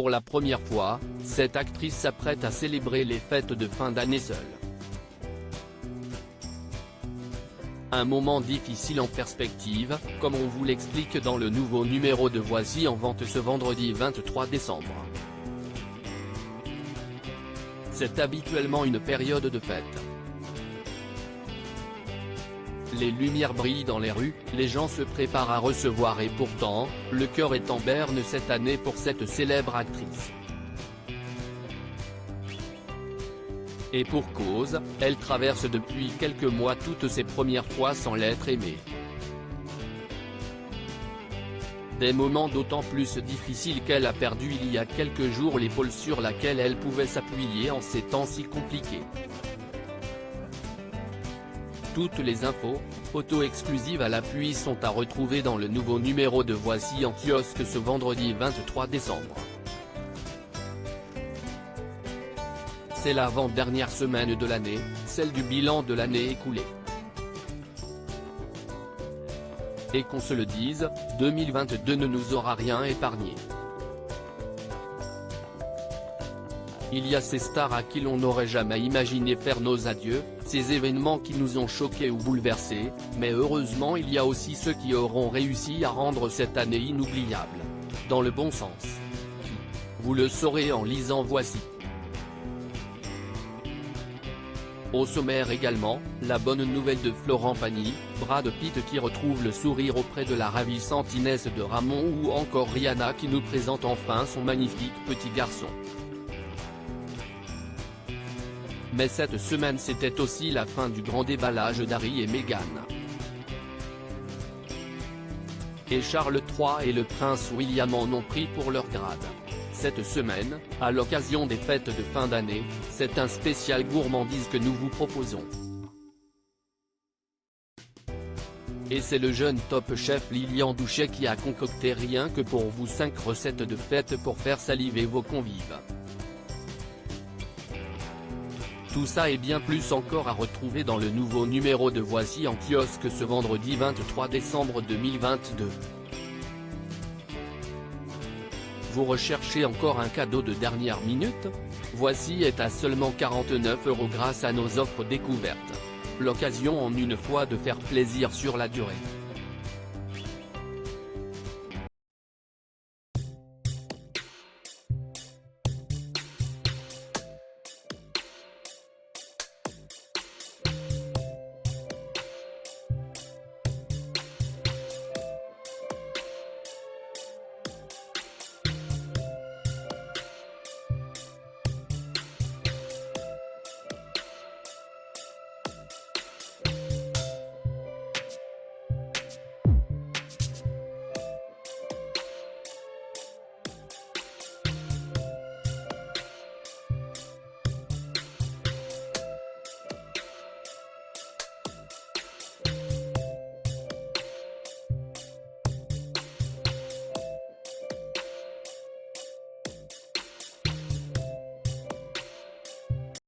pour la première fois, cette actrice s'apprête à célébrer les fêtes de fin d'année seule. Un moment difficile en perspective, comme on vous l'explique dans le nouveau numéro de Voici en vente ce vendredi 23 décembre. C'est habituellement une période de fête. Les lumières brillent dans les rues, les gens se préparent à recevoir et pourtant, le cœur est en berne cette année pour cette célèbre actrice. Et pour cause, elle traverse depuis quelques mois toutes ses premières fois sans l'être aimée. Des moments d'autant plus difficiles qu'elle a perdu il y a quelques jours l'épaule sur laquelle elle pouvait s'appuyer en ces temps si compliqués. Toutes les infos, photos exclusives à l'appui sont à retrouver dans le nouveau numéro de Voici en kiosque ce vendredi 23 décembre. C'est l'avant-dernière semaine de l'année, celle du bilan de l'année écoulée. Et qu'on se le dise, 2022 ne nous aura rien épargné. Il y a ces stars à qui l'on n'aurait jamais imaginé faire nos adieux, ces événements qui nous ont choqués ou bouleversés, mais heureusement il y a aussi ceux qui auront réussi à rendre cette année inoubliable. Dans le bon sens. Vous le saurez en lisant Voici. Au sommaire également, la bonne nouvelle de Florent Pagny, Brad Pitt qui retrouve le sourire auprès de la ravissante Inès de Ramon ou encore Rihanna qui nous présente enfin son magnifique petit garçon. Mais cette semaine c'était aussi la fin du grand déballage d'Harry et Meghan. Et Charles III et le prince William en ont pris pour leur grade. Cette semaine, à l'occasion des fêtes de fin d'année, c'est un spécial gourmandise que nous vous proposons. Et c'est le jeune top chef Lilian Douchet qui a concocté rien que pour vous 5 recettes de fête pour faire saliver vos convives. Tout ça et bien plus encore à retrouver dans le nouveau numéro de Voici en kiosque ce vendredi 23 décembre 2022. Vous recherchez encore un cadeau de dernière minute? Voici est à seulement 49 € grâce à nos offres découvertes. L'occasion en une fois de faire plaisir sur la durée.